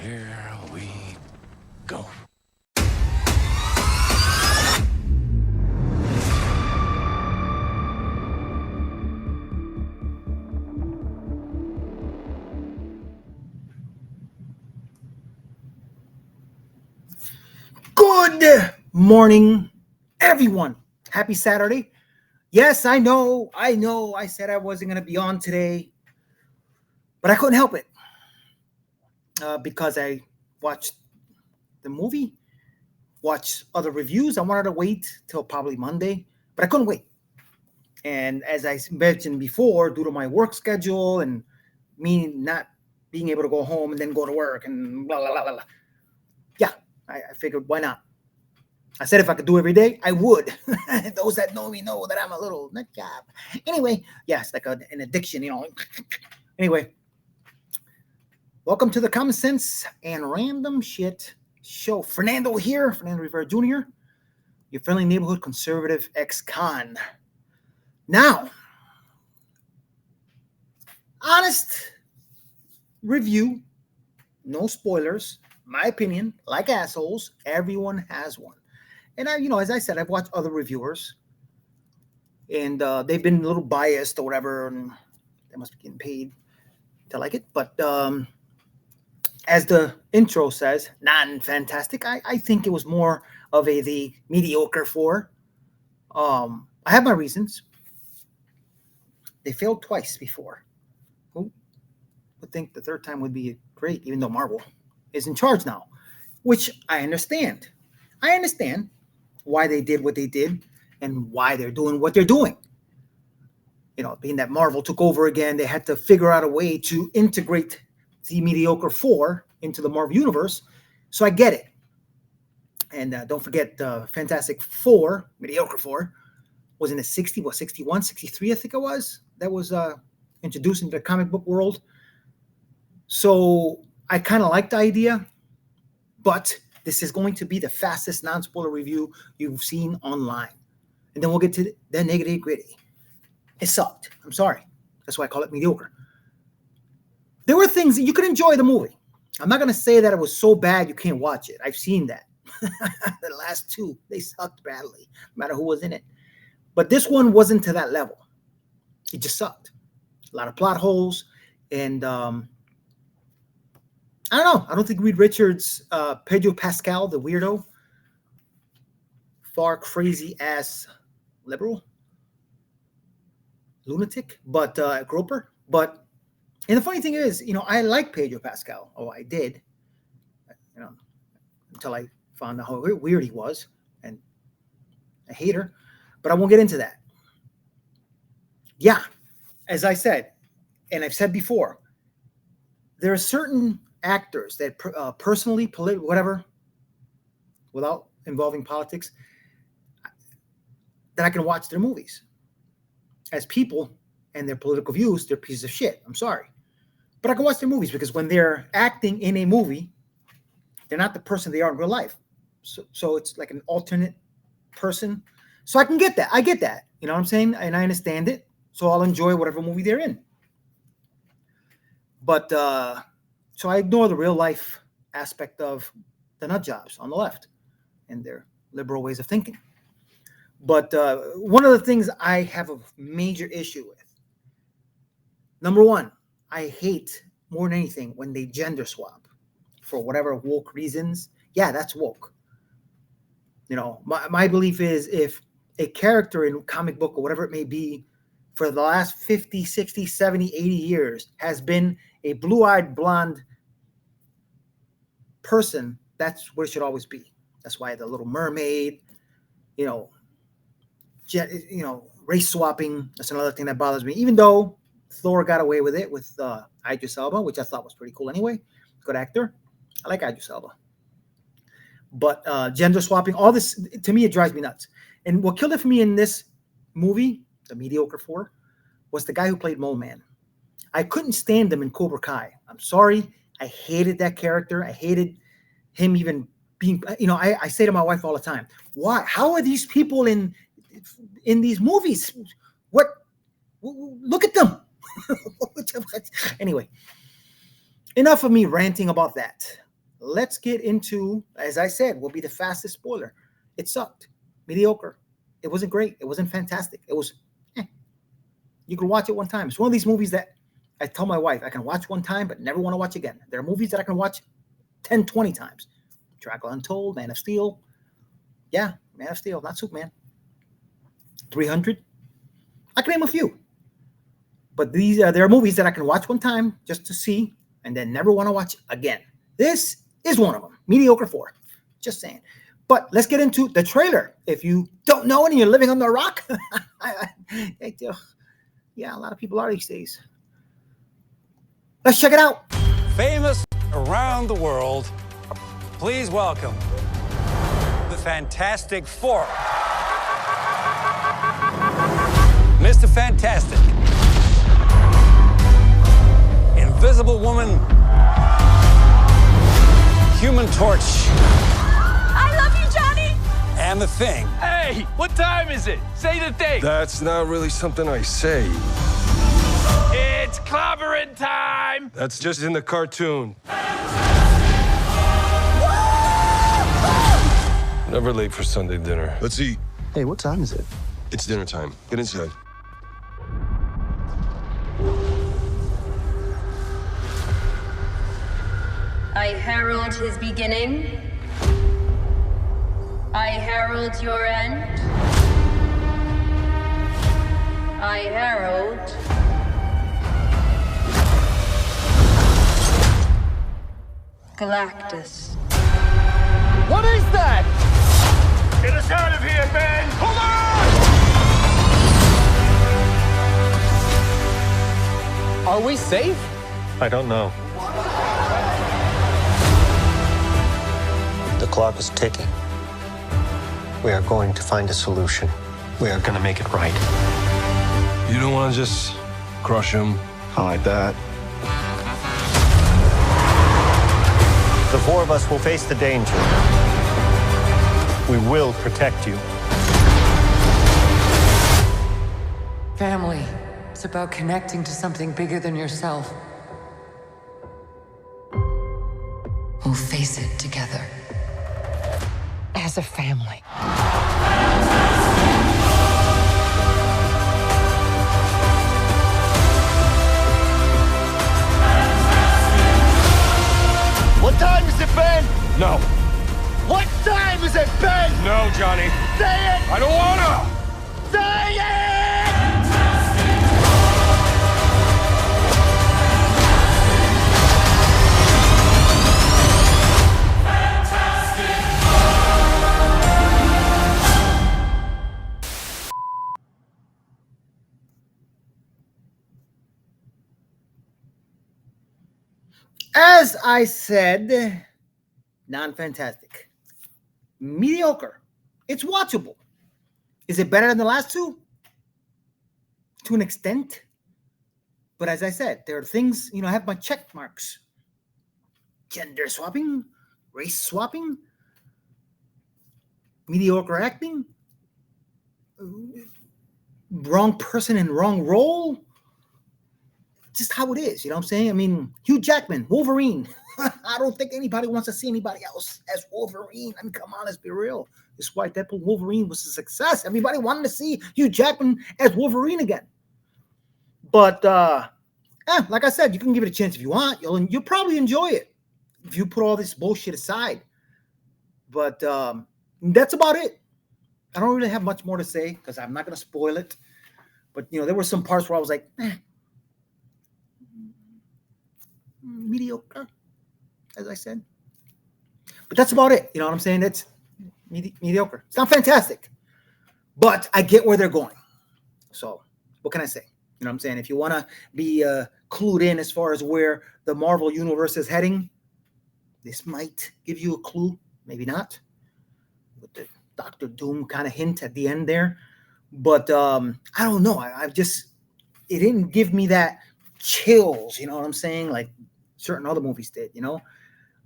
Here we go. Good morning, everyone. Happy Saturday. Yes, I know. I said I wasn't going to be on today, but I couldn't help it because I watched the movie, watched other reviews. I wanted to wait till probably Monday, but I couldn't wait. And as I mentioned before, due to my work schedule and me not being able to go home and then go to work and blah, blah, blah, blah. Yeah, I figured why not? I said if I could do every day, I would. Those that know me know that I'm a little nut job. Anyway, yes, like an addiction, Anyway, welcome to the Common Sense and Random Shit Show. Fernando here, Fernando Rivera Jr., your friendly neighborhood conservative ex-con. Now, honest review, no spoilers, my opinion, like assholes, everyone has one. And as I said, I've watched other reviewers, and they've been a little biased or whatever, and they must be getting paid to like it. But as the intro says, non-fantastic. I think it was more of the mediocre four. I have my reasons. They failed twice before. Who would think the third time would be great, even though Marvel is in charge now, which I understand. I understand why they did what they did and why they're doing what they're doing. Being that Marvel took over again, they had to figure out a way to integrate the mediocre four into the Marvel universe. So I get it. And don't forget the Fantastic Four, mediocre four, was in the 61, 63, I think it was. That was introduced into the comic book world. So I kind of like the idea, but this is going to be the fastest non-spoiler review you've seen online. And then we'll get to the nitty gritty. It sucked. I'm sorry. That's why I call it mediocre. There were things that you could enjoy the movie. I'm not going to say that it was so bad you can't watch it. I've seen that. The last two, they sucked badly, no matter who was in it. But this one wasn't to that level. It just sucked. A lot of plot holes. And I don't know. I don't think Reed Richards, Pedro Pascal, the weirdo, far crazy ass liberal, lunatic, but groper. But and the funny thing is, I like Pedro Pascal. Oh, I did. Until I found out how weird he was, and a hater. But I won't get into that. Yeah, as I said, and I've said before, there are certain actors that personally, whatever, without involving politics, that I can watch their movies. As people and their political views, they're pieces of shit. I'm sorry. But I can watch their movies because when they're acting in a movie, they're not the person they are in real life. So it's like an alternate person. So I can get that. I get that. You know what I'm saying? And I understand it. So I'll enjoy whatever movie they're in. But so I ignore the real life aspect of the nut jobs on the left and their liberal ways of thinking. But one of the things I have a major issue with, number one, I hate more than anything when they gender swap for whatever woke reasons. Yeah, that's woke. My belief is if a character in a comic book or whatever it may be for the last 50, 60, 70, 80 years has been a blue-eyed blonde person, that's what it should always be. That's why the Little Mermaid, race swapping, that's another thing that bothers me. Even though Thor got away with it with Idris Elba, which I thought was pretty cool anyway. Good actor. I like Idris Elba. But gender swapping, all this, to me, it drives me nuts. And what killed it for me in this movie, the mediocre four, was the guy who played Mole Man. I couldn't stand him in Cobra Kai. I'm sorry. I hated that character. I hated him even being, I say to my wife all the time, why? How are these people in these movies? What? Look at them. Anyway, enough of me ranting about that. let's get into, as I said, will be the fastest spoiler. It sucked. Mediocre. It wasn't great. It wasn't fantastic. It was, you can watch it one time. It's one of these movies that I tell my wife I can watch one time, but never want to watch again. There are movies that I can watch 10, 20 times. Dracula Untold, Man of Steel. Yeah, Man of Steel, not Superman. 300. I can name a few. But there are movies that I can watch one time just to see and then never want to watch again. This is one of them. Mediocre 4. Just saying. But let's get into the trailer. If you don't know it and you're living on the rock, yeah, a lot of people are these days. Let's check it out. Famous around the world, please welcome the Fantastic Four. Mr. Fantastic, Invisible Woman, Human Torch, I love you, Johnny! and The Thing. Hey, what time is it? Say the thing. That's not really something I say. It's clobbering time. That's just in the cartoon. Never late for Sunday dinner. Let's eat. Hey, what time is it? It's dinner time. Get inside. I herald his beginning. I herald your end. I herald Galactus. What is that? Get us out of here, Ben! Hold on! Are we safe? I don't know. The clock is ticking. We are going to find a solution. We are going to make it right. You don't want to just crush him? I like that. The four of us will face the danger. We will protect you. Family. It's about connecting to something bigger than yourself. We'll face it together. As a family. What time is it, Ben? No. What time is it, Ben? No, Johnny. Say it! I don't wanna! Say it! As I said, non-fantastic. Mediocre. It's watchable. Is it better than the last two? To an extent. But as I said, there are things, I have my check marks. Gender swapping, race swapping, mediocre acting, wrong person in wrong role. Just how it is, you know what I'm saying? I mean, Hugh Jackman, Wolverine. I don't think anybody wants to see anybody else as Wolverine. I mean, come on, let's be real. This is why Deadpool Wolverine was a success. Everybody wanted to see Hugh Jackman as Wolverine again. But, like I said, you can give it a chance if you want. You'll probably enjoy it if you put all this bullshit aside. But that's about it. I don't really have much more to say because I'm not going to spoil it. But, there were some parts where I was like, mediocre, as I said. But that's about it. You know what I'm saying? It's mediocre. It's not fantastic. But I get where they're going. So what can I say? You know what I'm saying? If you want to be clued in as far as where the Marvel Universe is heading, this might give you a clue. Maybe not. With the Doctor Doom kind of hint at the end there. But I don't know. It didn't give me that chills. You know what I'm saying? Like certain other movies did,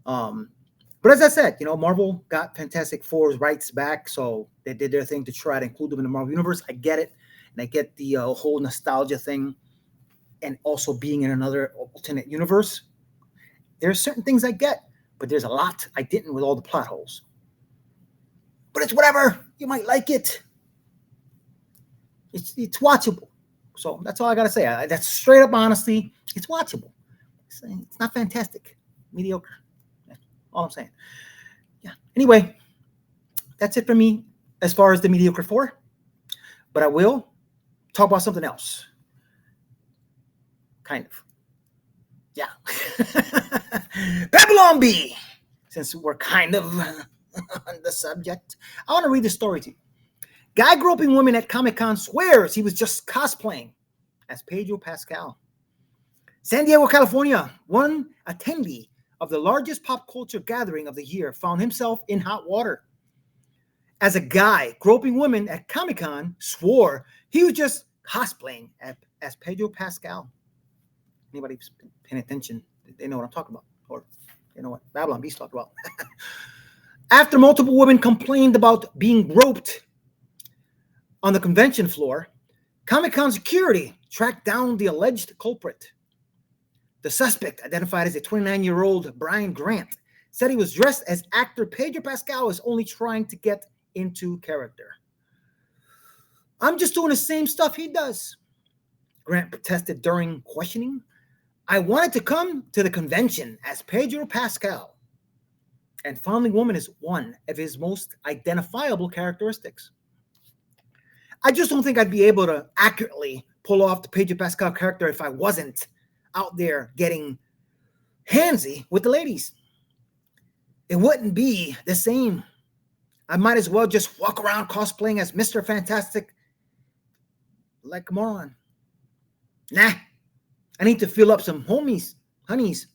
But as I said, Marvel got Fantastic Four's rights back, so they did their thing to try to include them in the Marvel Universe. I get it, and I get the whole nostalgia thing, and also being in another alternate universe. There's certain things I get, but there's a lot I didn't with all the plot holes. But it's whatever. You might like it. It's watchable. So that's all I got to say. That's straight up honesty. It's watchable. It's not fantastic. Mediocre. That's all I'm saying. Yeah. Anyway, that's it for me as far as the mediocre 4. But I will talk about something else. Kind of. Yeah. Babylon Bee. Since we're kind of on the subject, I want to read the story to you. Guy groping women at Comic-Con swears he was just cosplaying as Pedro Pascal. San Diego, California, one attendee of the largest pop culture gathering of the year found himself in hot water. As a guy groping women at Comic-Con swore he was just cosplaying as Pedro Pascal. Anybody paying attention, they know what I'm talking about. Or they know what Babylon Beast talked about. After multiple women complained about being groped on the convention floor, Comic-Con security tracked down the alleged culprit. The suspect, identified as a 29-year-old Brian Grant, said he was dressed as actor Pedro Pascal was only trying to get into character. I'm just doing the same stuff he does, Grant protested during questioning. I wanted to come to the convention as Pedro Pascal, and fondling women is one of his most identifiable characteristics. I just don't think I'd be able to accurately pull off the Pedro Pascal character if I wasn't out there getting handsy with the ladies. It wouldn't be the same. I might as well just walk around cosplaying as Mr. Fantastic like a moron. Nah, I need to fill up some honeys.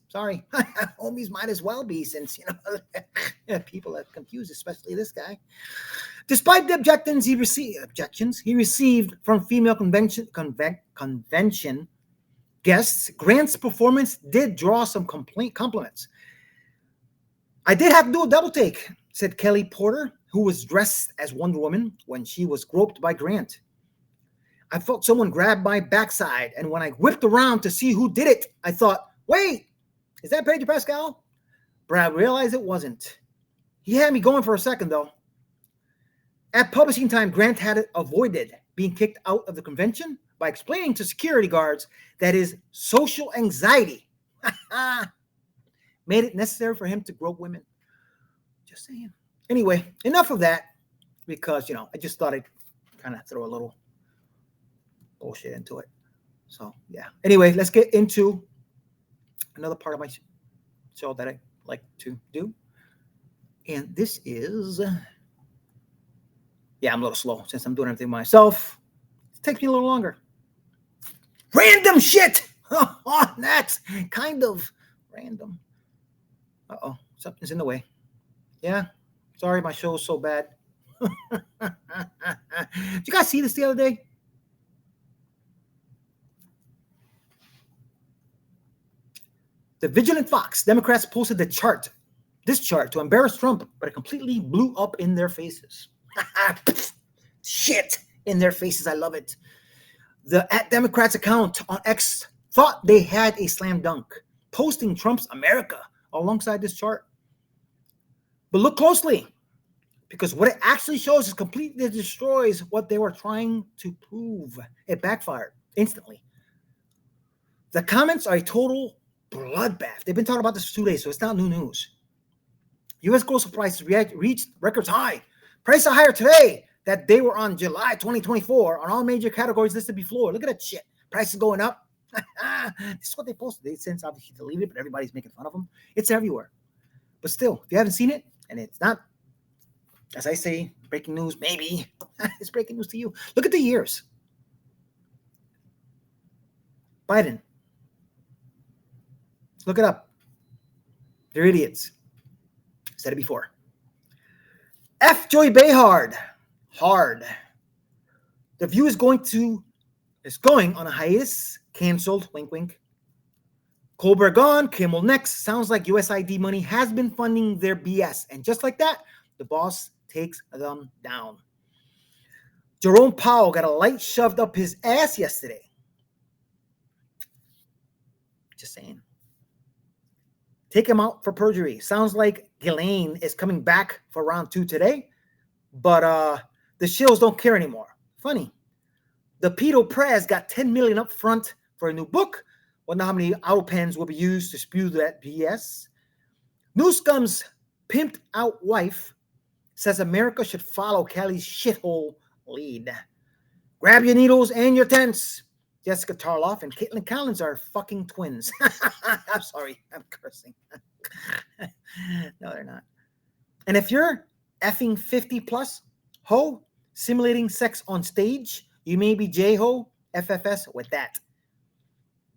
Sorry, homies might as well be, since people are confused, especially this guy. Despite the objections he received from female convention guests, Grant's performance did draw some compliments. I did have to do a double take, said Kelly Porter, who was dressed as Wonder Woman when she was groped by Grant. I felt someone grab my backside, and when I whipped around to see who did it, I thought, wait, is that Pedro Pascal? But I realized it wasn't. He had me going for a second, though. At publishing time, Grant had avoided being kicked out of the convention by explaining to security guards that his social anxiety made it necessary for him to grope women. Just saying. Anyway, enough of that, because, I just thought I'd kind of throw a little bullshit into it. So, yeah. Anyway, let's get into another part of my show that I like to do. And this is, I'm a little slow since I'm doing everything myself. It takes me a little longer. Random shit! That's kind of random. Uh-oh, something's in the way. Yeah, sorry, my show is so bad. Did you guys see this the other day? The Vigilant Fox, Democrats posted this chart to embarrass Trump, but it completely blew up in their faces. Shit in their faces. I love it. The @Democrats account on X thought they had a slam dunk, posting Trump's America alongside this chart. But look closely, because what it actually shows is completely destroys what they were trying to prove. It backfired instantly. The comments are a total bloodbath. They've been talking about this for 2 days, so it's not new news. U.S. grocery prices reached records high. Prices are higher today than they were on July 2024 on all major categories listed before. Look at that shit. Prices going up. This is what they posted. They since obviously deleted it, but everybody's making fun of them. It's everywhere. But still, if you haven't seen it, and it's not, as I say, breaking news, maybe it's breaking news to you. Look at the years. Biden. Look it up. They're idiots. Said it before. F. Joy Behar. Hard. The View is going on a hiatus. Canceled. Wink, wink. Colbert gone. Kimmel next. Sounds like USAID money has been funding their BS. And just like that, the boss takes them down. Jerome Powell got a light shoved up his ass yesterday. Just saying. take him out for perjury. Sounds like Ghislaine is coming back for round 2 today, but the shills don't care anymore. Funny. The pedo press got $10 million up front for a new book. Wonder how many owl pens will be used to spew that BS. Newscom's pimped out wife says America should follow Kelly's shithole lead. Grab your needles and your tents. Jessica Tarloff and Caitlin Collins are fucking twins. I'm sorry, I'm cursing. No, they're not. And if you're effing 50 plus, ho, simulating sex on stage, you may be J-Ho, FFS with that.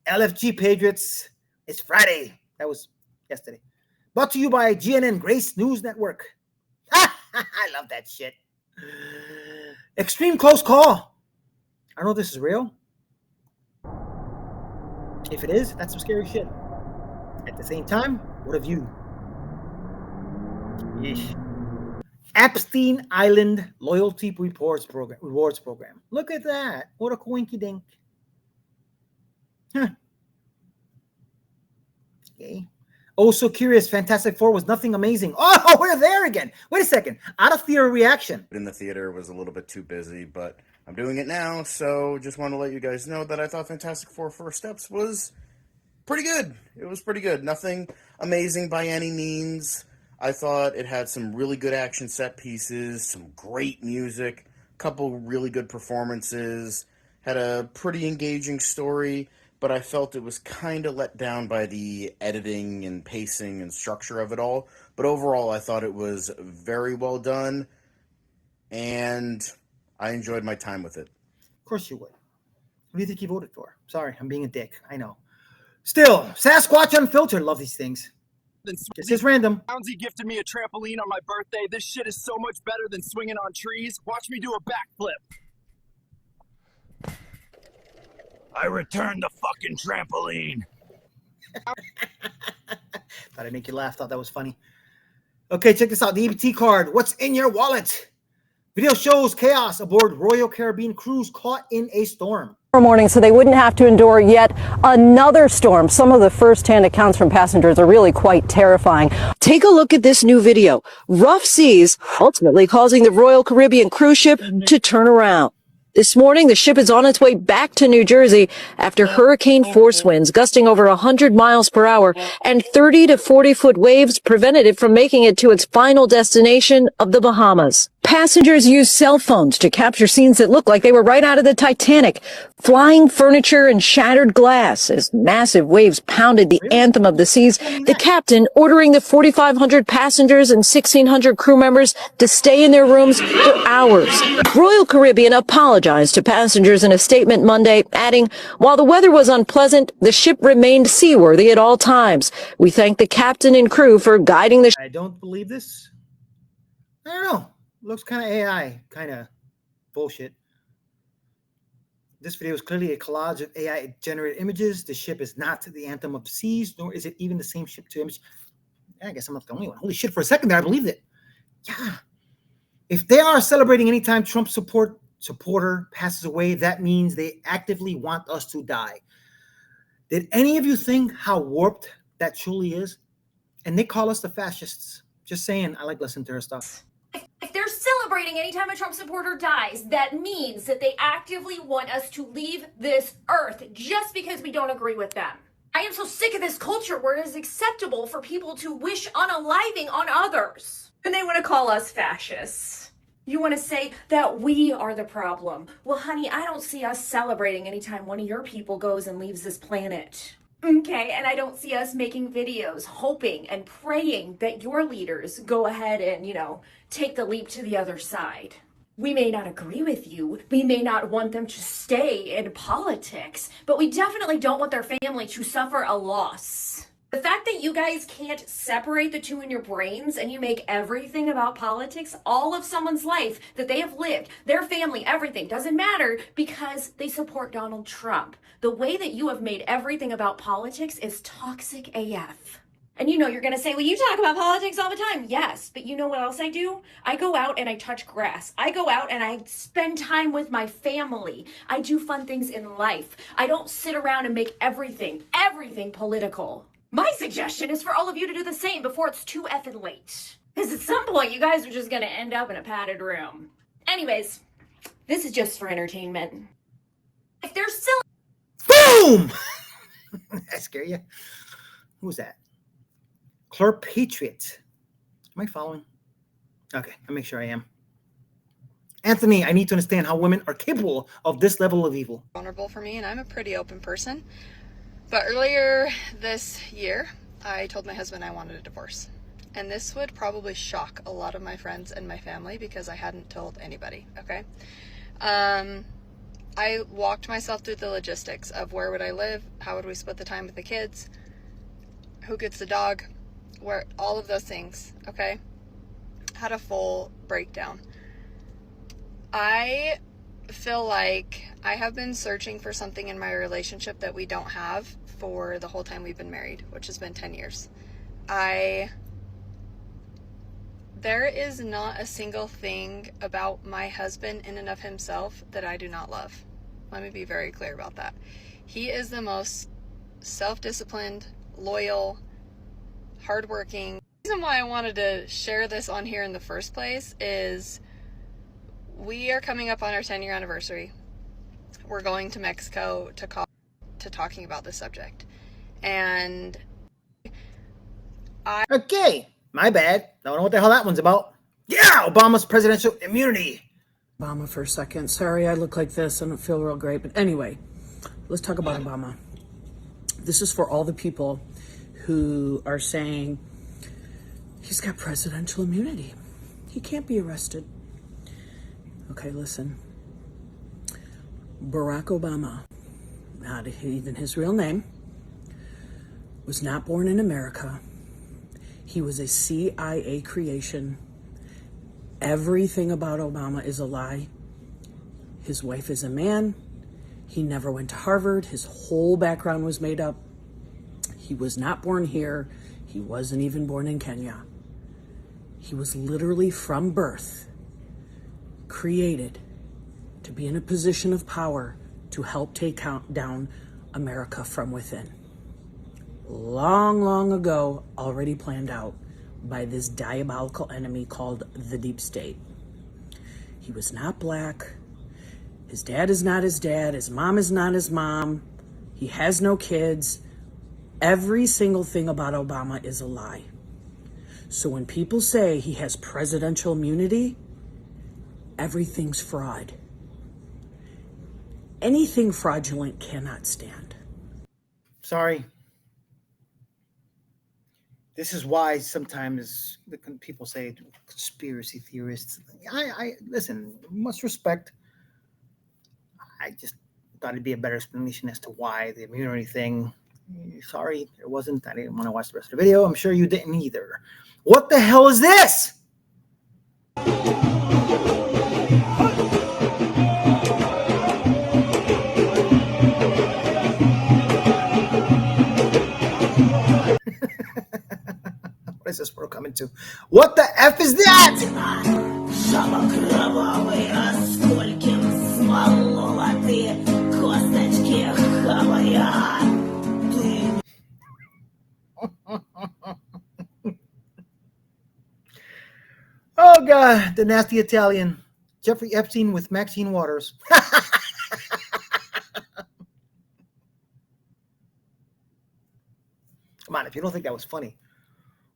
LFG Patriots, it's Friday. That was yesterday. Brought to you by GNN Grace News Network. I love that shit. Extreme close call. I know this is real. If it is, that's some scary shit. At the same time, what have you? Yeesh. Epstein Island Loyalty Rewards Program. Look at that. What a coinky dink. Huh. Okay. Oh, so curious. Fantastic Four was nothing amazing. Oh, we're there again. Wait a second. Out of theater reaction. In the theater was a little bit too busy, but I'm doing it now, so just want to let you guys know that I thought Fantastic Four First Steps was pretty good. It was pretty good. Nothing amazing by any means. I thought it had some really good action set pieces, some great music, a couple really good performances, had a pretty engaging story, but I felt it was kind of let down by the editing and pacing and structure of it all. But overall, I thought it was very well done, and I enjoyed my time with it. Of course you would. Who do you think you voted for? Sorry, I'm being a dick. I know. Still, Sasquatch Unfiltered. Love these things. This is random. Townsy gifted me a trampoline on my birthday. This shit is so much better than swinging on trees. Watch me do a backflip. I returned the fucking trampoline. Thought I'd make you laugh. Thought that was funny. Okay, check this out. The EBT card. What's in your wallet? Video shows chaos aboard Royal Caribbean cruise caught in a storm. Morning, so they wouldn't have to endure yet another storm. Some of the first-hand accounts from passengers are really quite terrifying. Take a look at this new video. Rough seas ultimately causing the Royal Caribbean cruise ship to turn around. This morning, the ship is on its way back to New Jersey after hurricane force winds gusting over 100 miles per hour and 30 to 40-foot waves prevented it from making it to its final destination of the Bahamas. Passengers used cell phones to capture scenes that looked like they were right out of the Titanic. Flying furniture and shattered glass as massive waves pounded the anthem of the seas. The captain ordering the 4,500 passengers and 1,600 crew members to stay in their rooms for hours. Royal Caribbean apologized to passengers in a statement Monday, adding, "While the weather was unpleasant, the ship remained seaworthy at all times. We thank the captain and crew for guiding the I don't believe this. I don't know. Looks kind of AI, kind of bullshit. This video is clearly a collage of AI-generated images. The ship is not the anthem of the seas, nor is it even the same ship to image. I guess I'm not the only one. Holy shit, for a second there, I believed it. Yeah. If they are celebrating anytime Trump supporter passes away, that means they actively want us to die. Did any of you think how warped that truly is? And they call us the fascists. Just saying, I like listening to her stuff. If they're celebrating anytime a Trump supporter dies, that means that they actively want us to leave this earth just because we don't agree with them. I am so sick of this culture where it is acceptable for people to wish unaliving on others. And they want to call us fascists. You want to say that we are the problem. Well, honey, I don't see us celebrating anytime one of your people goes and leaves this planet. Okay, and I don't see us making videos hoping and praying that your leaders go ahead and, take the leap to the other side. We may not agree with you. We may not want them to stay in politics, but we definitely don't want their family to suffer a loss. The fact that you guys can't separate the two in your brains and you make everything about politics, all of someone's life that they have lived, their family, everything, doesn't matter because they support Donald Trump. The way that you have made everything about politics is toxic AF. And you're going to say, well, you talk about politics all the time. Yes, but you know what else I do? I go out and I touch grass. I go out and I spend time with my family. I do fun things in life. I don't sit around and make everything political. My suggestion is for all of you to do the same before it's too effing late. Because at some point, you guys are just gonna end up in a padded room. Anyways, this is just for entertainment. If they're still... Boom! That scare you? Who's that? Clur Patriot. Am I following? Okay, I'll make sure I am. Anthony, I need to understand how women are capable of this level of evil. Vulnerable for me, and I'm a pretty open person. But earlier this year, I told my husband I wanted a divorce. And this would probably shock a lot of my friends and my family because I hadn't told anybody, okay? I walked myself through the logistics of where would I live, how would we split the time with the kids, who gets the dog, where all of those things, okay? Had a full breakdown. I feel like I have been searching for something in my relationship that we don't have for the whole time we've been married, which has been 10 years. There is not a single thing about my husband in and of himself that I do not love. Let me be very clear about that. He is the most self-disciplined, loyal, hardworking. The reason why I wanted to share this on here in the first place is we are coming up on our 10-year anniversary. We're going to Mexico to talking about this subject. And Okay, my bad. I don't know what the hell that one's about. Yeah, Obama's presidential immunity. Obama for a second. Sorry I look like this. I don't feel real great. But anyway, let's talk about Obama. This is for all the people who are saying he's got presidential immunity. He can't be arrested. Okay, listen. Barack Obama, not even his real name, was not born in America. He was a CIA creation. Everything about Obama is a lie. His wife is a man. He never went to Harvard. His whole background was made up. He was not born here. He wasn't even born in Kenya. He was literally from birth created to be in a position of power to help take down America from within. Long, long ago, already planned out by this diabolical enemy called the deep state. He was not black. His dad is not his dad. His mom is not his mom. He has no kids. Every single thing about Obama is a lie. So when people say he has presidential immunity, everything's fraud. Anything fraudulent cannot stand. Sorry. This is why sometimes people say conspiracy theorists. I listen, much respect. I just thought it'd be a better explanation as to why the immunity thing. Sorry, there wasn't. I didn't want to watch the rest of the video. I'm sure you didn't either. What the hell is this? What is this world coming to? What the F is that? Oh God, the nasty Italian. Jeffrey Epstein with Maxine Waters. Come on, if you don't think that was funny,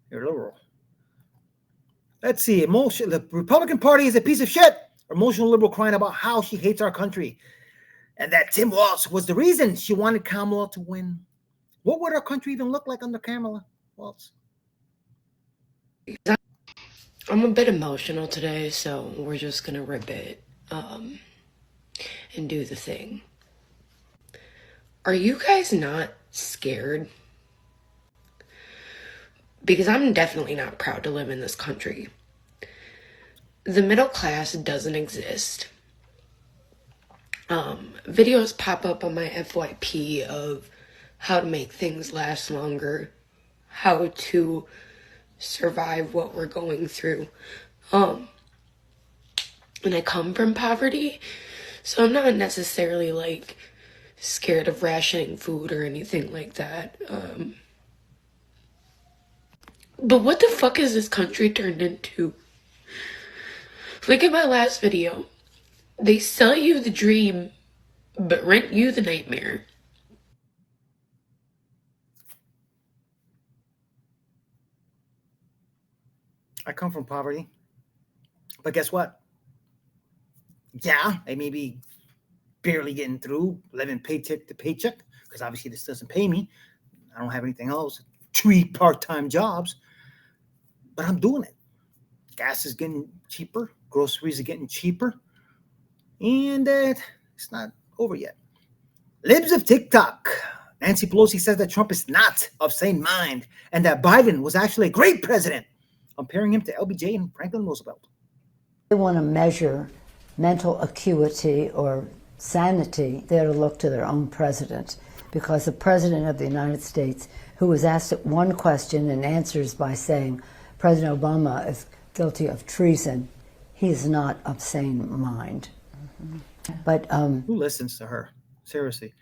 you're liberal. Let's see. The Republican Party is a piece of shit. Emotional liberal crying about how she hates our country. And that Tim Walz was the reason she wanted Kamala to win. What would our country even look like under Kamala Walz? I'm a bit emotional today, so we're just gonna rip it and do the thing. Are you guys not scared? Because I'm definitely not proud to live in this country. The middle class doesn't exist. Videos pop up on my FYP of how to make things last longer, how to survive what we're going through. And I come from poverty, so I'm not necessarily like scared of rationing food or anything like that. But what the fuck is this country turned into? Look at my last video. They sell you the dream, but rent you the nightmare. I come from poverty. But guess what? Yeah, I may be barely getting through, living paycheck to paycheck, because obviously this doesn't pay me. I don't have anything else. 3 part-time jobs. But I'm doing it. Gas is getting cheaper. Groceries are getting cheaper. And it's not over yet. Libs of TikTok. Nancy Pelosi says that Trump is not of sane mind and that Biden was actually a great president, comparing him to LBJ and Franklin Roosevelt. They want to measure mental acuity or sanity. They ought to look to their own president, because the president of the United States, who was asked one question and answers by saying President Obama is guilty of treason, he is not of sane mind. But who listens to her? Seriously.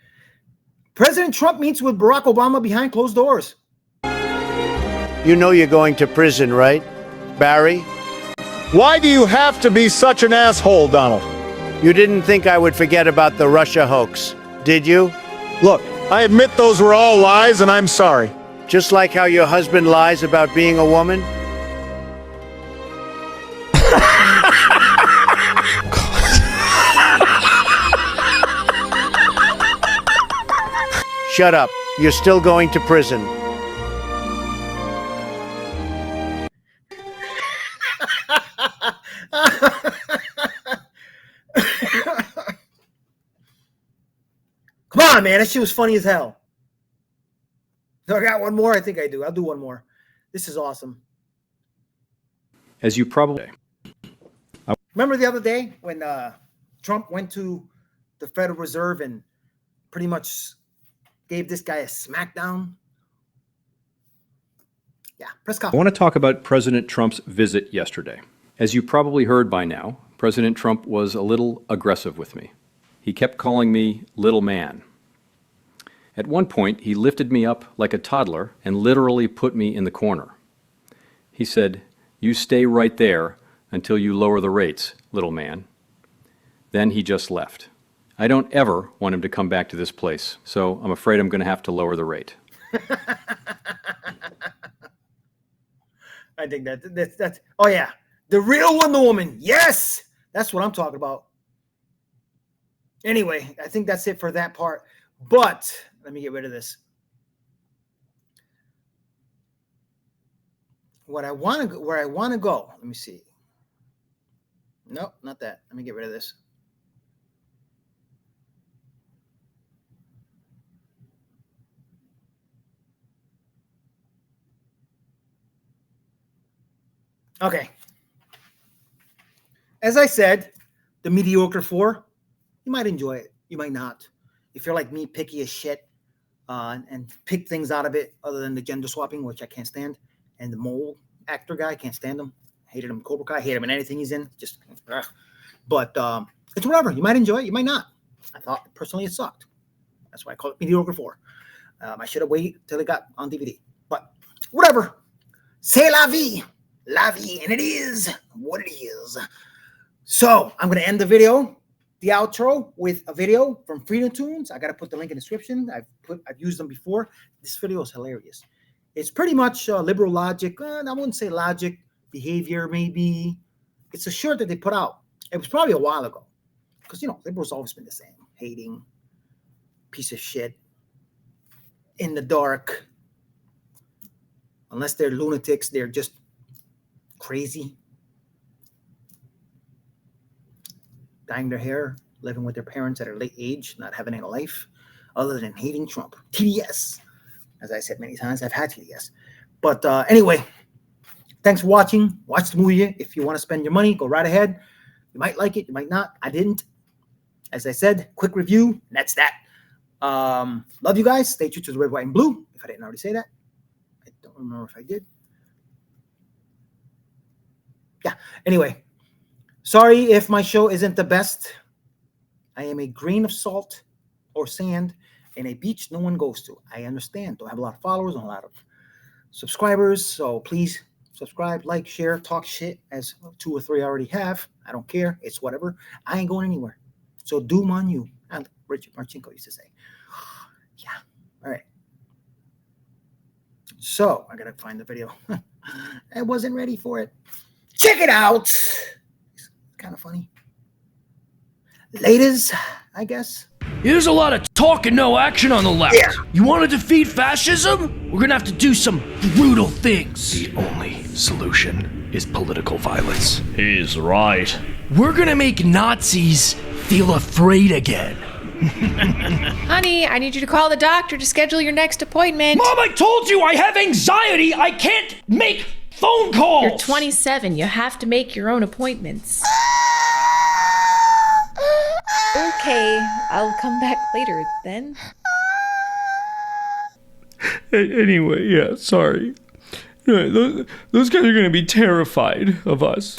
President Trump meets with Barack Obama behind closed doors. You know you're going to prison, right, Barry? Why do you have to be such an asshole, Donald? You didn't think I would forget about the Russia hoax, did you? Look, I admit those were all lies, and I'm sorry. Just like how your husband lies about being a woman? Shut up. You're still going to prison. Come on, man. That shit was funny as hell. So I got one more? I think I do. I'll do one more. This is awesome. As you probably... Remember the other day when Trump went to the Federal Reserve and pretty much gave this guy a smackdown? Yeah, press I conference. want to talk about President Trump's visit yesterday. As you probably heard by now, President Trump was a little aggressive with me. He kept calling me little man. At one point, he lifted me up like a toddler and literally put me in the corner. He said, "You stay right there until you lower the rates, little man." Then he just left. I don't ever want him to come back to this place, so I'm afraid I'm going to have to lower the rate. I think that's oh yeah, the real Wonder Woman. Yes, that's what I'm talking about. Anyway, I think that's it for that part. But let me get rid of this. Where I want to go. Let me see. Nope, not that. Let me get rid of this. Okay. As I said, the mediocre 4, you might enjoy it. You might not. If you're like me, picky as shit, and pick things out of it other than the gender swapping, which I can't stand, and the mole actor guy, I can't stand him. Hated him in Cobra Kai. Hate him in anything he's in. Just, ugh. But it's whatever. You might enjoy it. You might not. I thought personally it sucked. That's why I call it mediocre 4. I should have waited till it got on DVD. But whatever. C'est la vie. La vie. And it is what it is. So I'm going to end the video, the outro, with a video from Freedomtoons. I got to put the link in the description. I've used them before. This video is hilarious. It's pretty much liberal logic. I wouldn't say logic, behavior maybe. It's a shirt that they put out. It was probably a while ago. Because, you know, liberals always been the same. Hating, piece of shit, in the dark. Unless they're lunatics, they're just crazy. Dyeing their hair, living with their parents at a late age, not having any life other than hating Trump. TDS. As I said many times, I've had TDS. But anyway, thanks for watching. Watch the movie. If you want to spend your money, go right ahead. You might like it. You might not. I didn't. As I said, quick review. And that's that. Love you guys. Stay true to the red, white, and blue. If I didn't already say that. I don't remember if I did. Yeah. Anyway. Sorry if my show isn't the best. I am a grain of salt or sand in a beach no one goes to. I understand. Don't have a lot of followers, and a lot of subscribers. So please subscribe, like, share, talk shit, as 2 or 3 already have. I don't care. It's whatever. I ain't going anywhere. So doom on you. And Richard Marchenko used to say. Yeah. All right. So I got to find the video. I wasn't ready for it. Check it out. It's kind of funny. Ladies, I guess. There's a lot of talk and no action on the left. Yeah. You want to defeat fascism? We're gonna have to do some brutal things. The only solution is political violence. He's right. We're gonna make Nazis feel afraid again. Honey, I need you to call the doctor to schedule your next appointment. Mom, I told you I have anxiety. I can't make phone calls. You're 27. You have to make your own appointments. Okay, I'll come back later then. Anyway, yeah, sorry. Those guys are gonna be terrified of us.